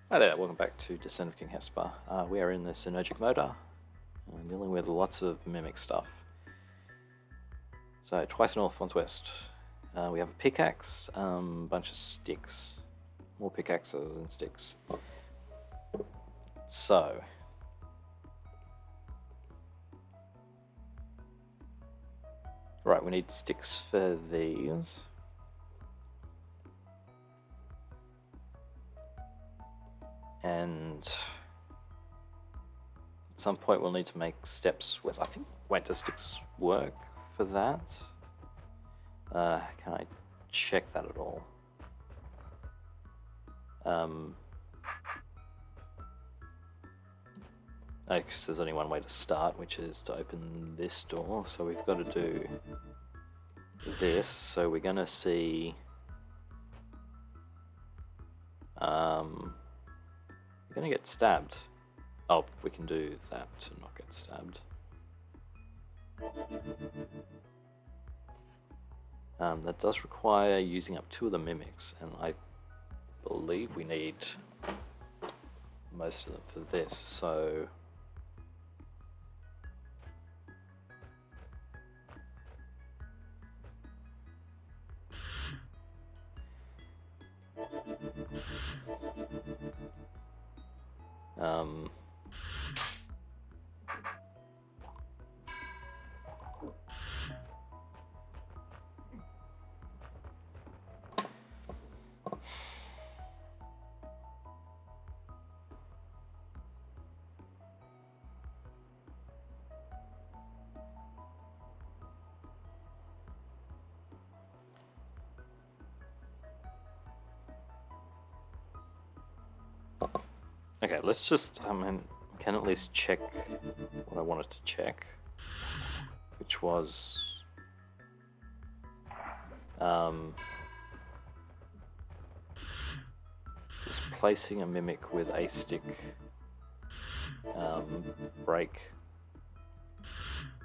Hi there, welcome back to Descent of King Hesper. We are in the Synergic Motor, dealing with lots of mimic stuff. So, twice north, once west. We have a pickaxe, bunch of sticks, more pickaxes and sticks. So, right, we need sticks for these. And at some point we'll need to make steps with, I think, winter sticks work for that. Can I check that at all? Because there's only one way to start, which is to open this door. So we've got to do this. So we're going to see... we're going to get stabbed. Oh, we can do that to not get stabbed. That does require using up 2 of the mimics, and I believe we need most of them for this, so... Okay, let's just, can at least check what I wanted to check, which was, just placing a mimic with a stick,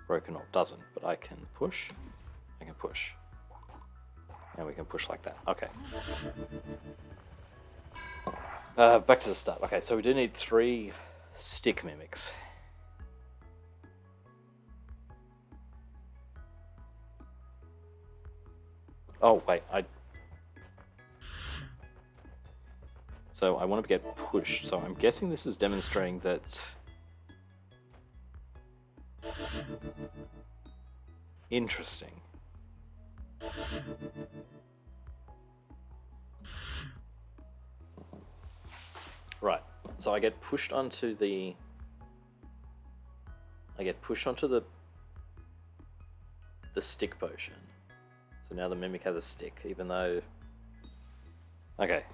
broken or doesn't, but I can push, and we can push like that, okay. Back to the start. Okay, so we do need 3 stick mimics. Oh, wait, So I want to get pushed, so I'm guessing this is demonstrating that... Interesting. Right, so I get pushed onto the... the stick potion. So now the mimic has a stick, even though... Okay.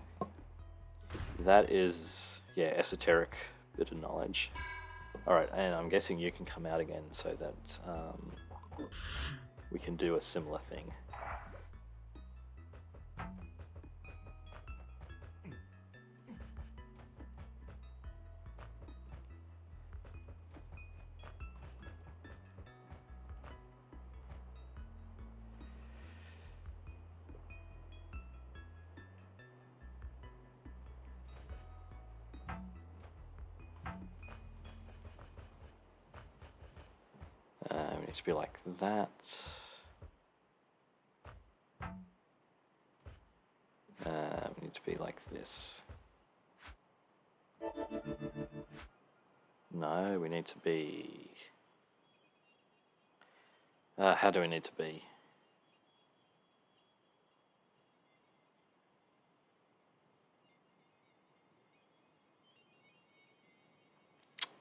That is, yeah, esoteric bit of knowledge. Alright, and I'm guessing you can come out again so that we can do a similar thing. We need to be like that. We need to be like this. No, we need to be... how do we need to be?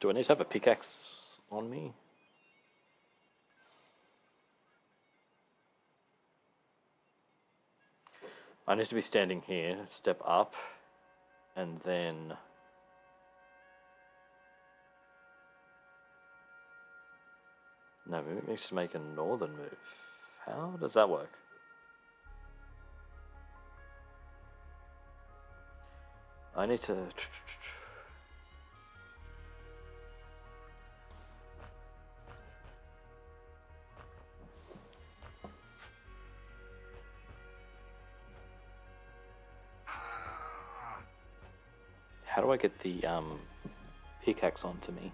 Do I need to have a pickaxe on me? I need to be standing here, step up, and then... No, maybe it needs to make a northern move. How does that work? I need to... how do I get the pickaxe onto me?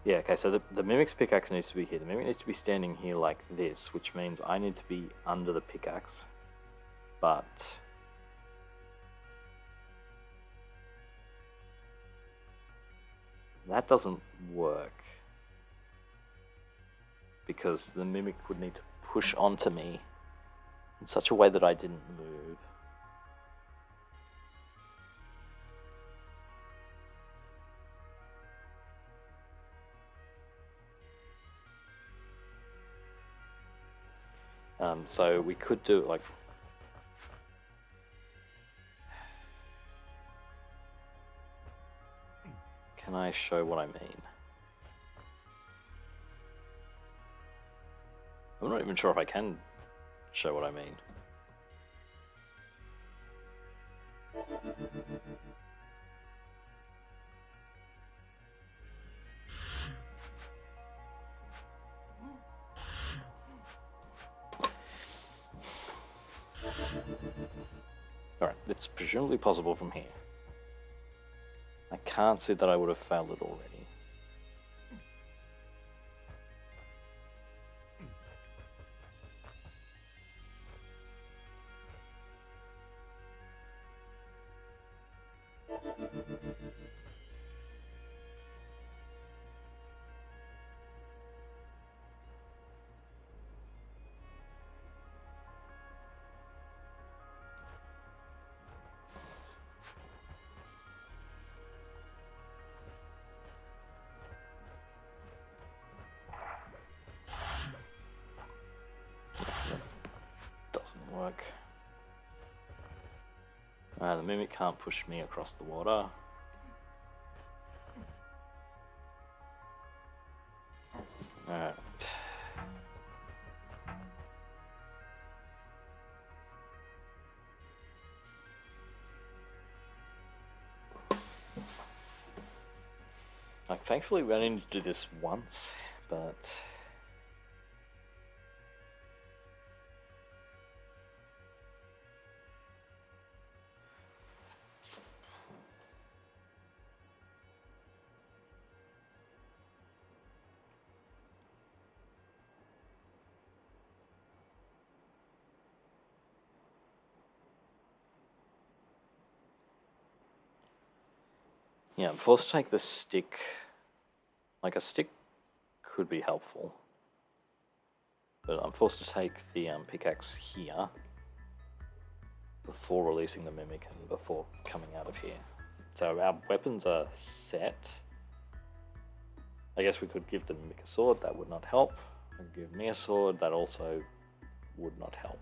Yeah, okay, so the Mimic's pickaxe needs to be here. The Mimic needs to be standing here like this, which means I need to be under the pickaxe. But that doesn't work. Because the Mimic would need to push onto me in such a way that I didn't move. So we could do it like... Can I show what I mean? I'm not even sure if I can show what I mean. Alright, it's presumably possible from here. I can't see that I would have failed it already. Doesn't work. The Mimic can't push me across the water. Alright. Like, thankfully we only need to do this once, but... Yeah, I'm forced to take the stick. Like, a stick could be helpful. But I'm forced to take the pickaxe here before releasing the Mimic and before coming out of here. So our weapons are set. I guess we could give the Mimic a sword, that would not help. And give me a sword, that also would not help.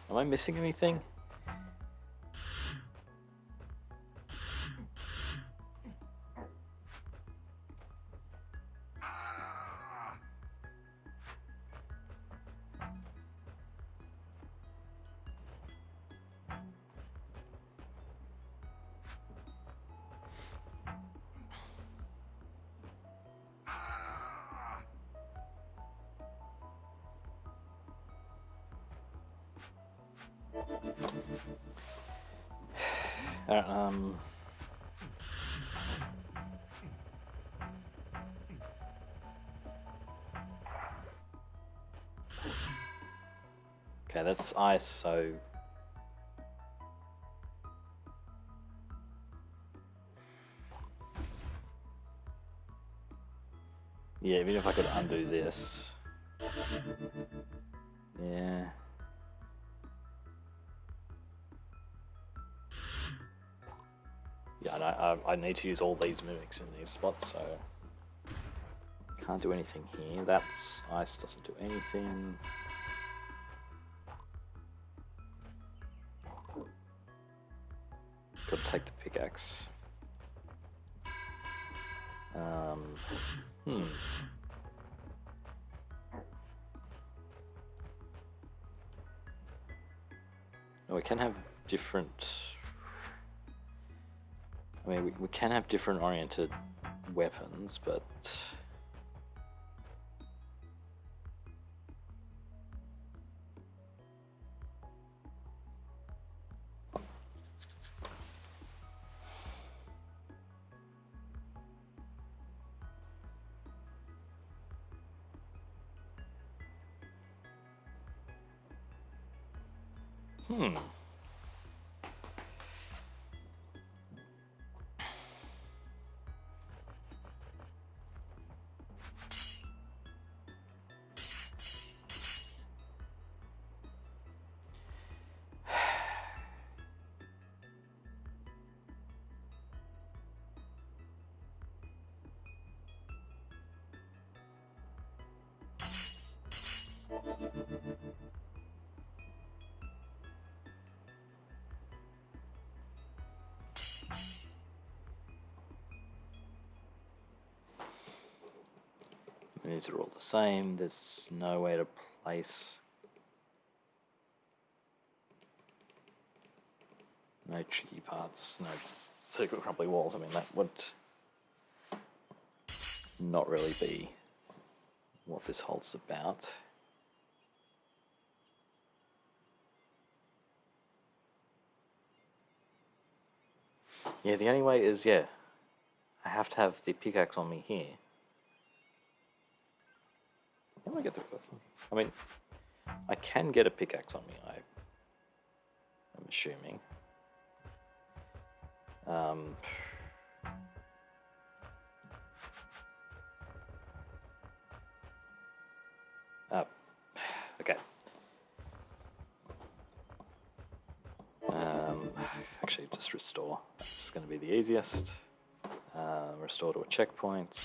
Am I missing anything? Okay, that's ice, so... Yeah, even if I could undo this... Yeah... Yeah, I need to use all these mimics in these spots, so... Can't do anything here. That's... Ice doesn't do anything. Gotta take the pickaxe. Hmm. Oh, we can have different... I mean, we can have different oriented weapons, but... Hmm. These are all the same. There's no way to place... No tricky parts, no secret crumbly walls. I mean, that would not really be what this hole's about. Yeah, the only way is, yeah, I have to have the pickaxe on me here. How do I get the... I mean, I can get a pickaxe on me, I'm assuming. Okay. Actually, just restore. That's going to be the easiest. Restore to a checkpoint.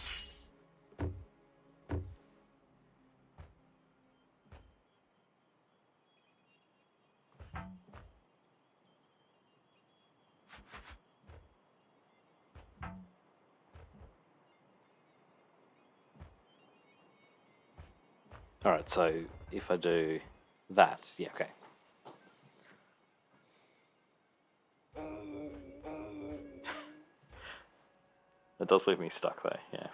Alright, so if I do that, yeah, okay. That does leave me stuck there, yeah.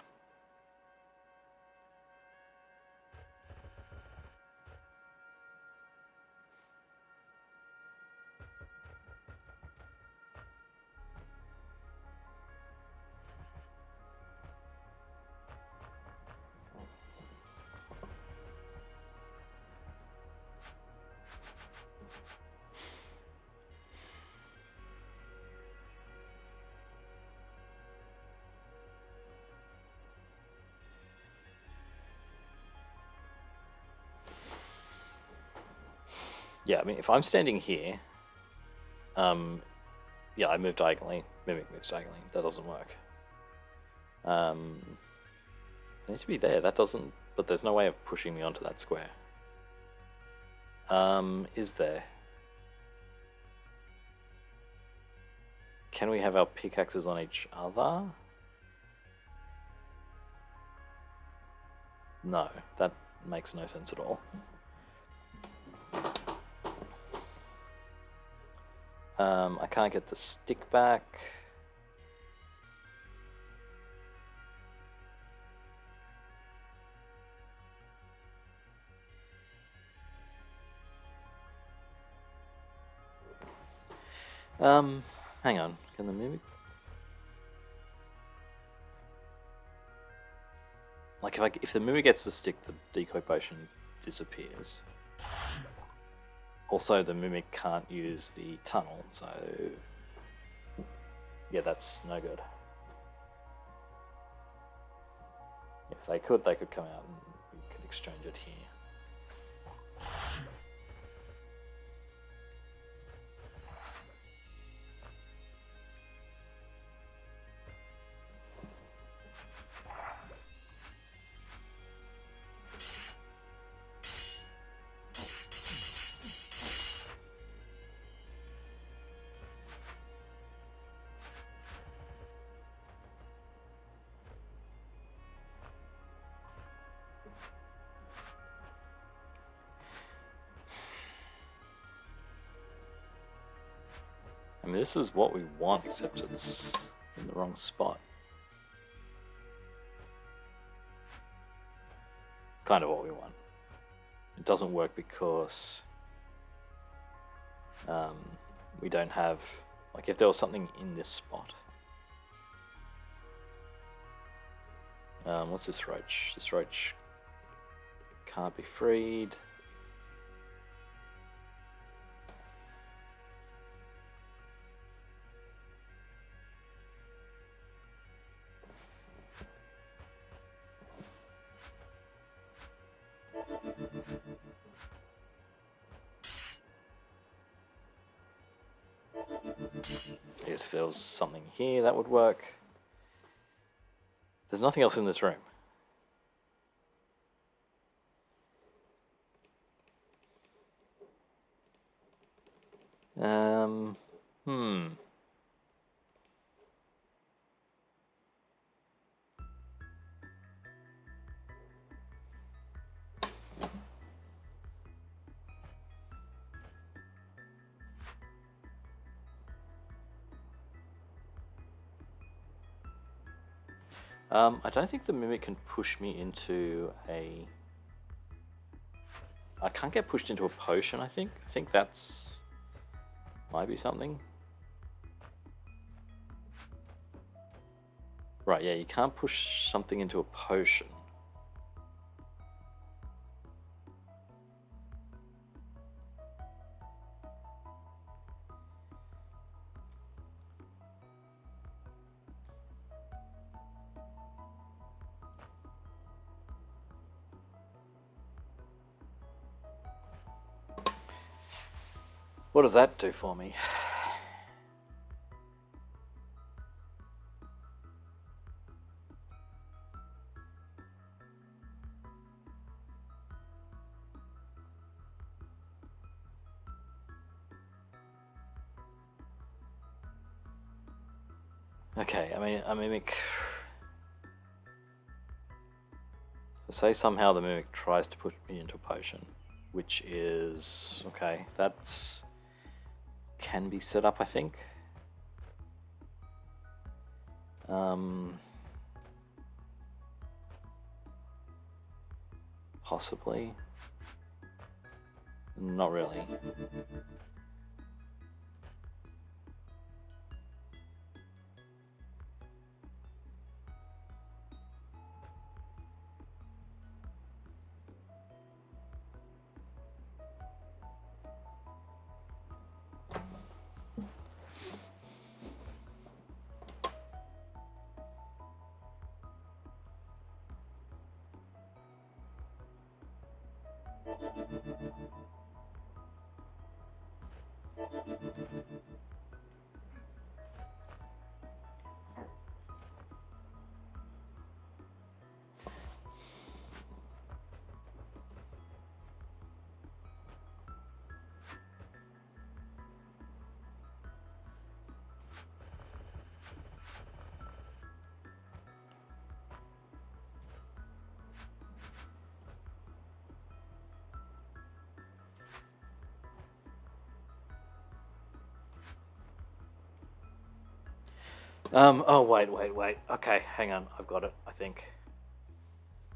Yeah, I mean, if I'm standing here, yeah, I move diagonally, Mimic moves diagonally, that doesn't work. I need to be there, that doesn't, but there's no way of pushing me onto that square. Is there? Can we have our pickaxes on each other? No, that makes no sense at all. I can't get the stick back. Hang on, can the mimic... Like if the mimic gets the stick, the decoy potion disappears. Also, the Mimic can't use the tunnel, so yeah, that's no good. If they could come out and we could exchange it here. I mean, this is what we want, except it's in the wrong spot. Kind of what we want. It doesn't work because we don't have, like, if there was something in this spot. What's this roach? This roach can't be freed. If there was something here, that would work. There's nothing else in this room. I don't think the Mimic can push me into a... I can't get pushed into a potion, I think. I think that's... might be something. Right, yeah, you can't push something into a potion. What does that do for me? Okay, I mean, a Mimic... So say somehow the Mimic tries to put me into a potion, which is... okay, that's... can be set up, I think. Possibly. Not really. Oh, wait. Okay, hang on. I've got it, I think.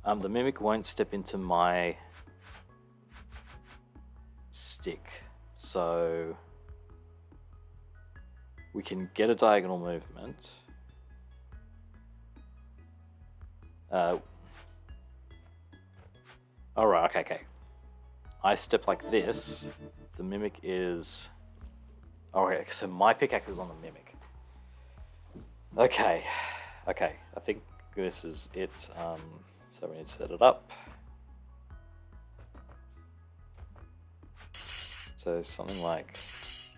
The Mimic won't step into my stick, so we can get a diagonal movement. Alright, okay. I step like this, the mimic is... Oh, yeah, so my pickaxe is on the mimic. Okay, okay, I think this is it. So we need to set it up. So something like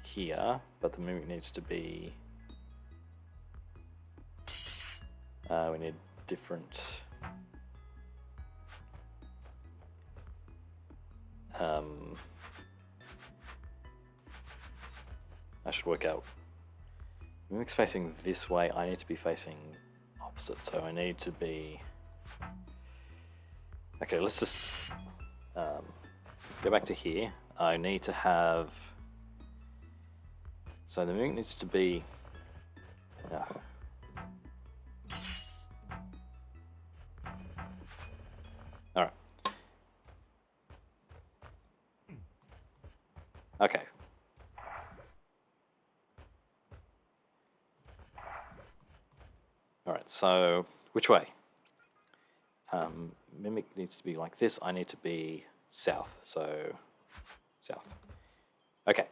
here, but the mimic needs to be... we need different... I should work out. Mimic's facing this way, I need to be facing opposite, so I need to be... Okay, let's just go back to here. I need to have... So the mimic needs to be... Alright. Okay. Alright, so which way? Mimic needs to be like this. I need to be south, so south. Okay.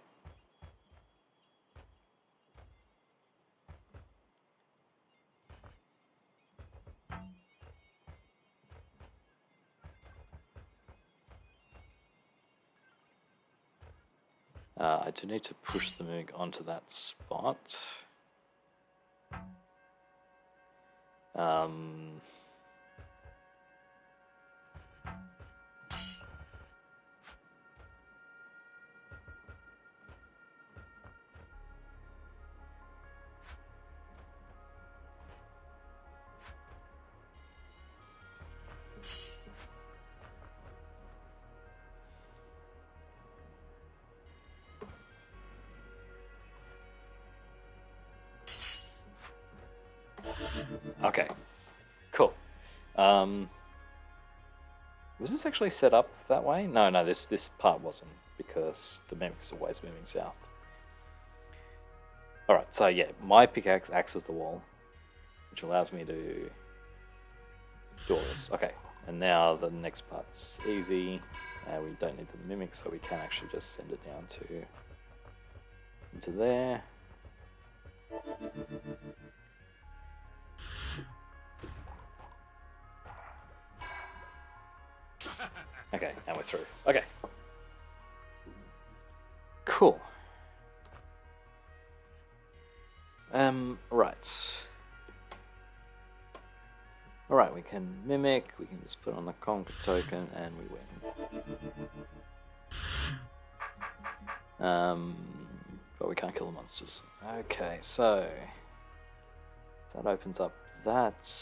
I do need to push the mimic onto that spot. Okay, cool. Was this actually set up that way? No, this part wasn't, because the mimic is always moving south. Alright, so yeah, my pickaxe acts as the wall, which allows me to do all this. Okay, and now the next part's easy. We don't need the mimic, so we can actually just send it down to into there. Okay, and we're through. Okay. Cool. Right. Alright, we can mimic, we can just put on the conquer token, and we win. But we can't kill the monsters. Okay, so that opens up that.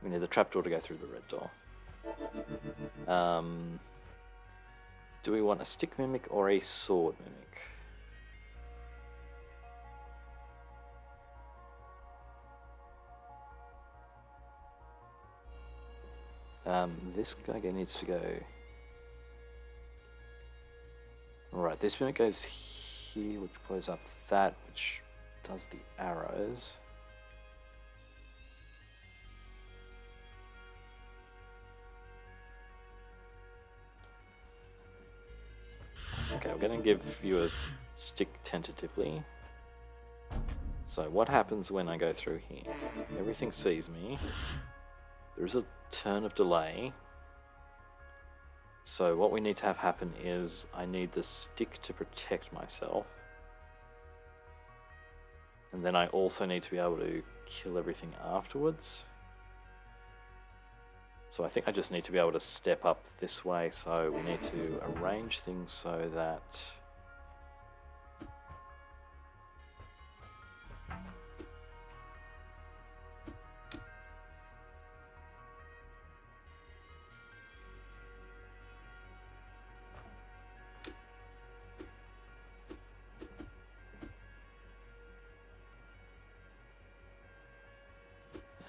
We need the trapdoor to go through the red door. Do we want a stick mimic or a sword mimic? This guy needs to go... Right, this mimic goes here, which blows up that, which does the arrows. Okay, I'm going to give you a stick tentatively. So what happens when I go through here? Everything sees me. There is a turn of delay. So what we need to have happen is I need the stick to protect myself. And then I also need to be able to kill everything afterwards. So I think I just need to be able to step up this way, so we need to arrange things so that...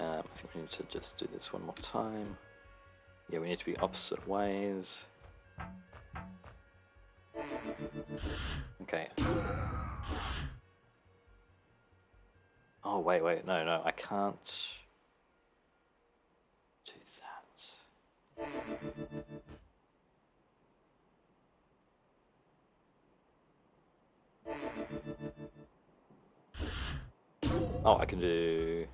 I think we need to just do this one more time. Yeah, we need to be opposite ways. Okay. Oh, wait, no, I can't do that. Oh, I can do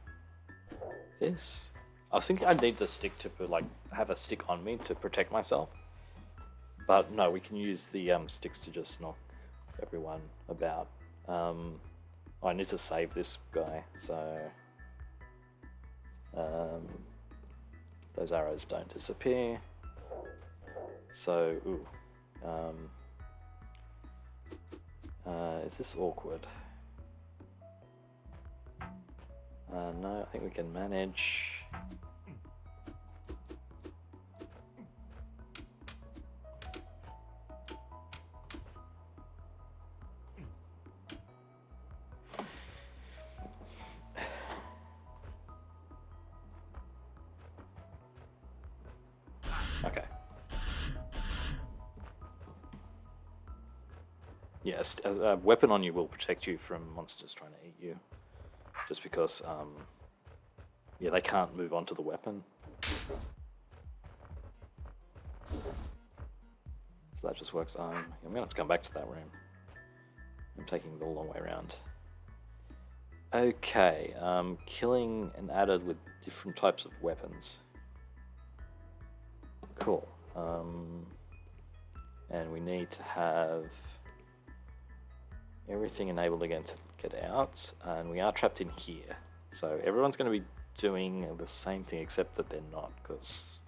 this. I was thinking I'd need the stick to put, like, have a stick on me to protect myself. But no, we can use the sticks to just knock everyone about. Oh, I need to save this guy, so those arrows don't disappear. So, ooh. Is this awkward? No, I think we can manage. Okay. Yes, a weapon on you will protect you from monsters trying to eat you. Just because, yeah, they can't move on to the weapon. So that just works. I'm going to have to come back to that room. I'm taking the long way around. Okay, killing an adder with different types of weapons. Cool. And we need to have everything enabled again to get out, and we are trapped in here. So everyone's going to be doing the same thing, except that they're not, because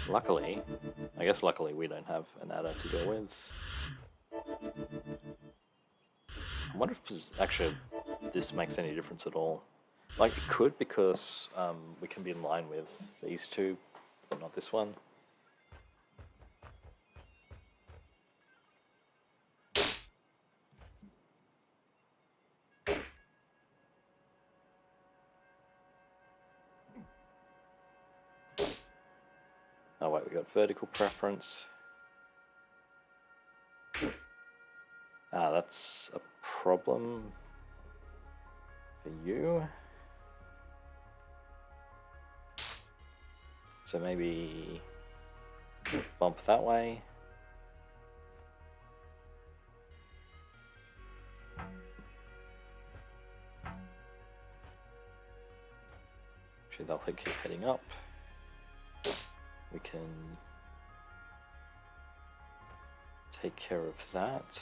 luckily, I guess luckily we don't have an adder to deal with. I wonder if actually this makes any difference at all. Like, it could, because we can be in line with these two, but not this one. Oh wait, we got vertical preference. Ah, that's a problem for you. So maybe bump that way. Actually, they'll keep heading up. We can take care of that.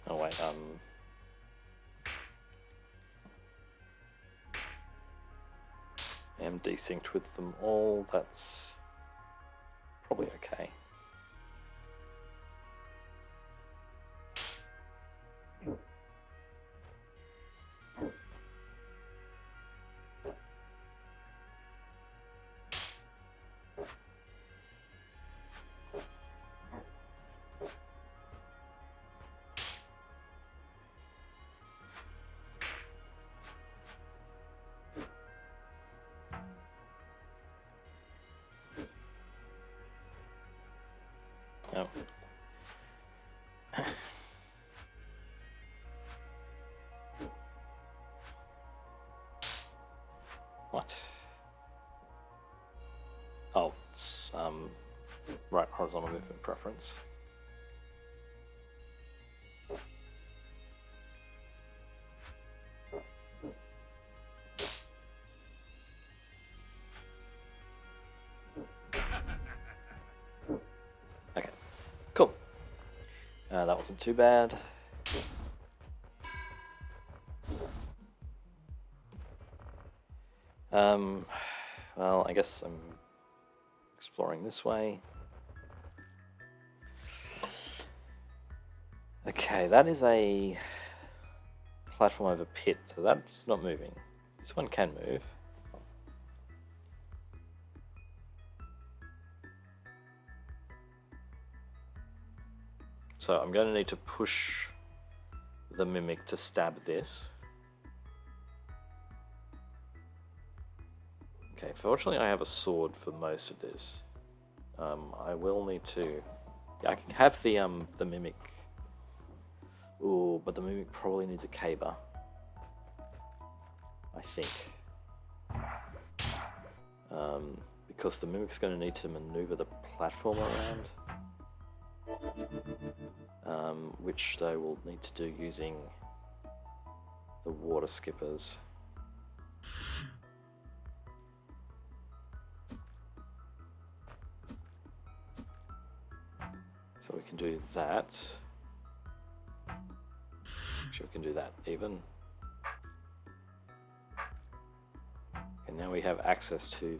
Oh wait, I am desynced with them all. That's probably okay. Oh. What? Oh, it's right horizontal movement preference. Okay, cool. That wasn't too bad. Well, I guess I'm exploring this way. Okay, that is a platform over pit, so that's not moving. This one can move. So I'm going to need to push the mimic to stab this. Okay, Fortunately, I have a sword for most of this. I will need to. Yeah, I can have the mimic. Ooh, but the mimic probably needs a caber. I think. Because the mimic's going to need to maneuver the platform around, which they will need to do using the water skippers. So we can do that. Actually, we can do that even. And now we have access to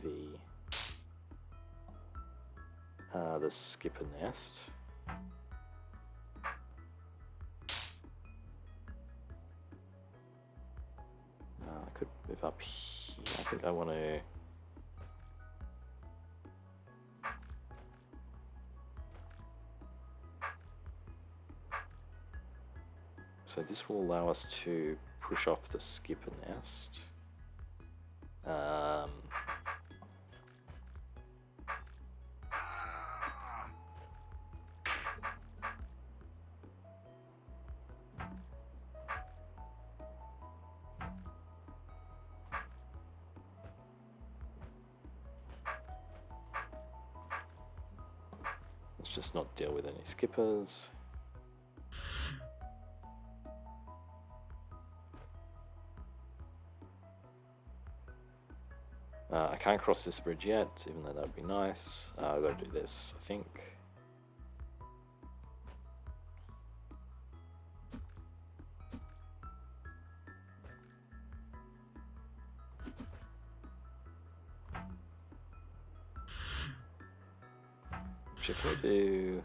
the skipper nest. I could move up here. I think I want to. So this will allow us to push off the skipper nest. Let's just not deal with any skippers. I can't cross this bridge yet, even though that would be nice. I've got to do this, I think. Should we do...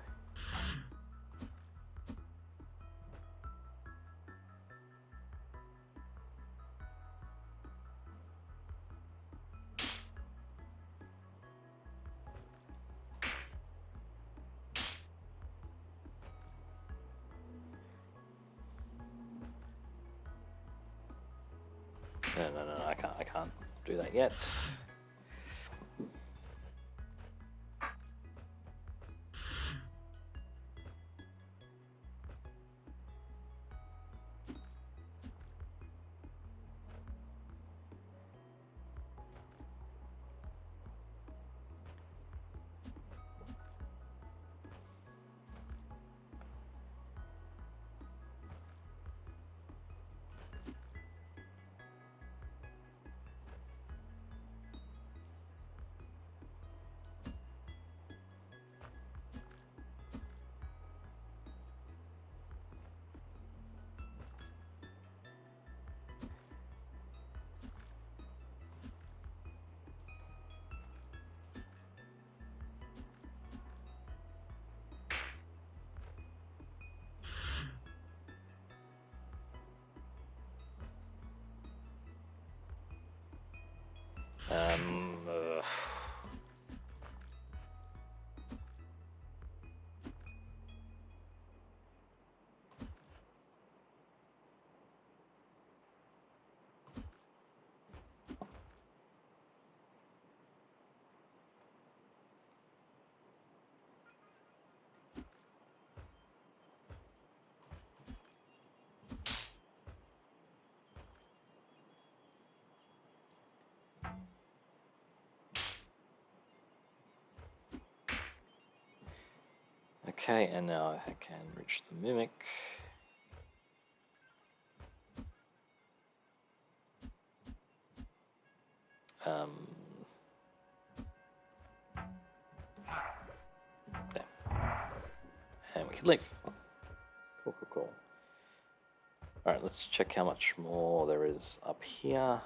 No, I can't do that yet. Uh, Okay, and now I can reach the mimic. There. And we can leave. Cool. Alright, let's check how much more there is up here.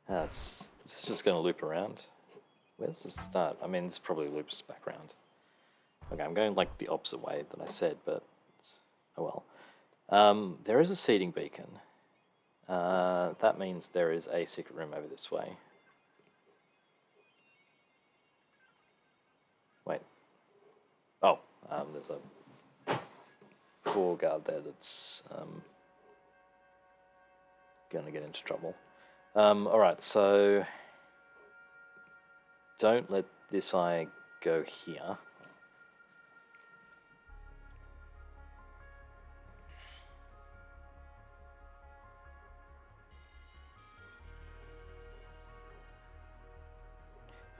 It's just going to loop around. Where does this start? I mean, this probably loops back around. Okay, I'm going like the opposite way that I said, but oh well. There is a seeding beacon. That means there is a secret room over this way. Wait. Oh, there's a poor guard there that's going to get into trouble. Alright, so don't let this eye go here.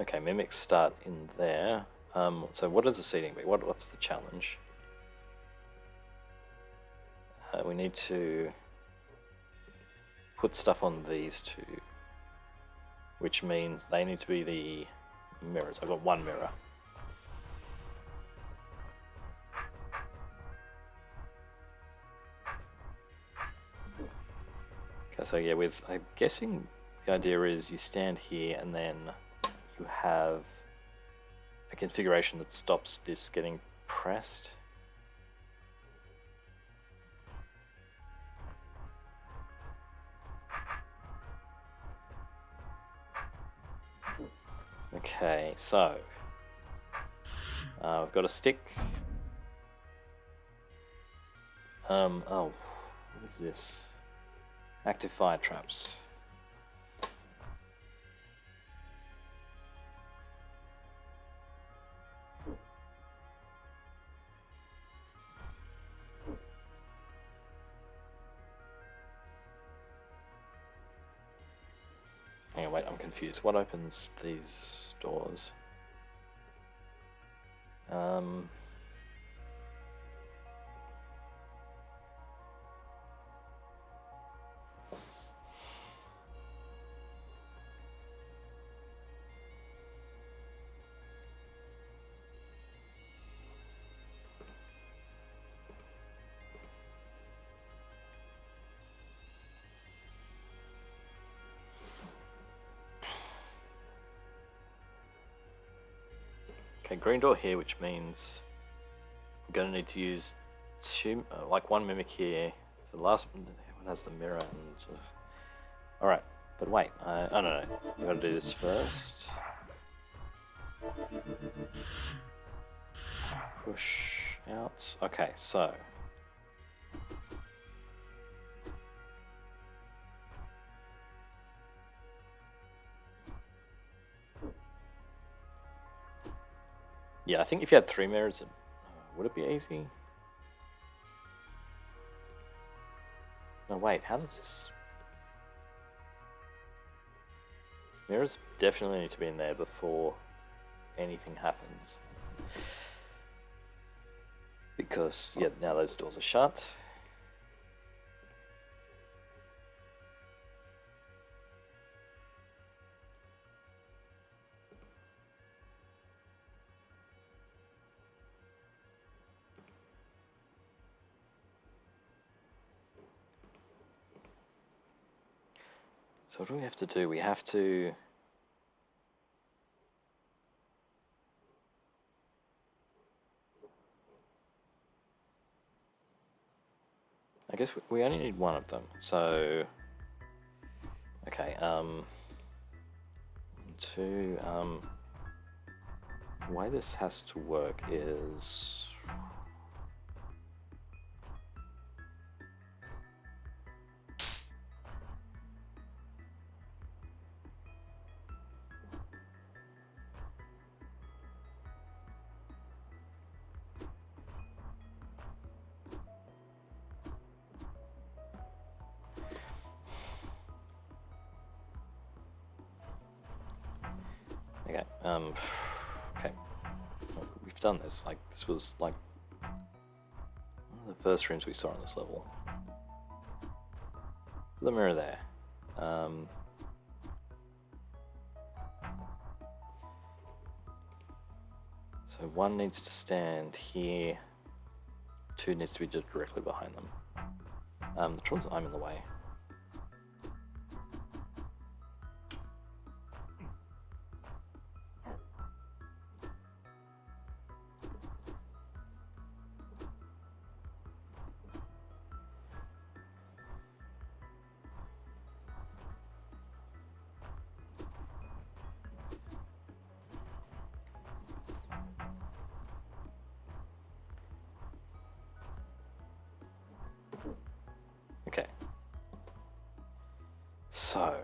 Okay, mimics start in there. So what does the seating be? What's the challenge? We need to put stuff on these two, which means they need to be the mirrors. I've got one mirror. Okay, so yeah, I'm guessing the idea is you stand here and then you have a configuration that stops this getting pressed. Okay, so I've got a stick. Oh, what is this? Active fire traps. Hang on, wait, I'm confused. What opens these doors? Okay, green door here, which means I'm going to need to use two, like one mimic here. The last one has the mirror and sort of... Alright, but wait, I don't know. We've got to do this first. Push out. Okay, so... Yeah, I think if you had 3 mirrors, would it be easy? No, wait, how does this... Mirrors definitely need to be in there before anything happens. Because, yeah, now those doors are shut. So what do we have to do? We have to... I guess we only need one of them, so... Okay, two, the way this has to work is... Okay, okay, we've done this, like, this was, like, one of the first rooms we saw on this level. Put the mirror there. So one needs to stand here, 2 needs to be just directly behind them. The trouble is I'm in the way. Okay. So,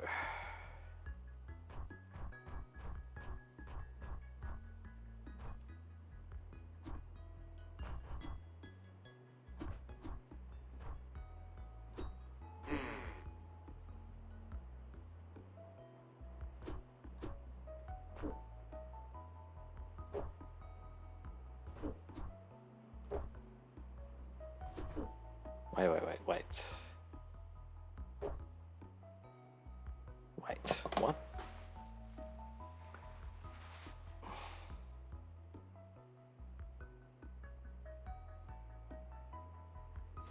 Wait. What?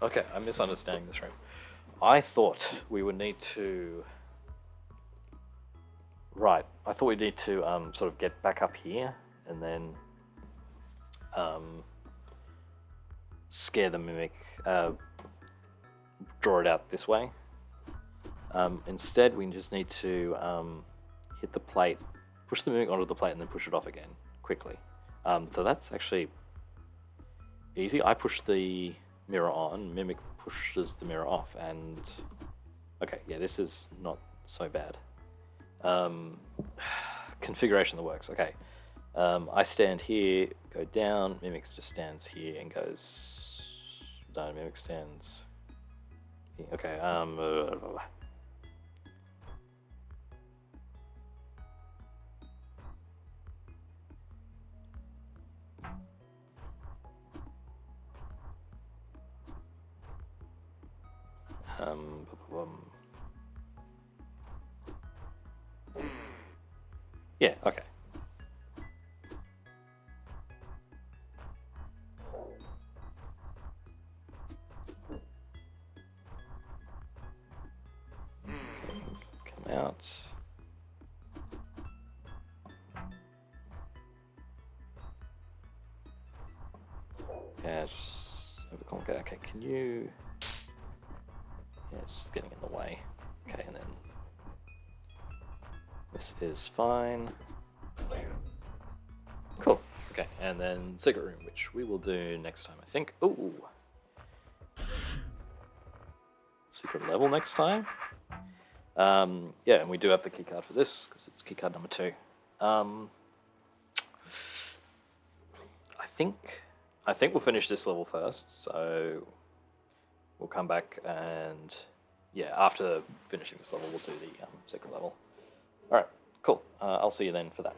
Okay, I'm misunderstanding this room. I thought we would need to... Right, I thought we'd need to sort of get back up here and then scare the mimic, draw it out this way. Instead, we just need to hit the plate, push the mimic onto the plate and then push it off again, quickly. So that's actually easy. I push the mirror on, mimic pushes the mirror off, and... Okay, yeah, this is not so bad. Configuration that works, okay. I stand here, go down, mimic just stands here and goes... No, mimic stands... here. Okay, yeah, okay. Come out. Yeah, just overcomplicate. Okay, can you... Yeah, it's just getting in the way. Okay, and then... This is fine. Cool. Okay, and then secret room, which we will do next time, I think. Ooh! Secret level next time. Yeah, and we do have the keycard for this, because it's keycard number 2. I think we'll finish this level first, so we'll come back and, yeah, after finishing this level, we'll do the second level. Alright, cool. I'll see you then for that.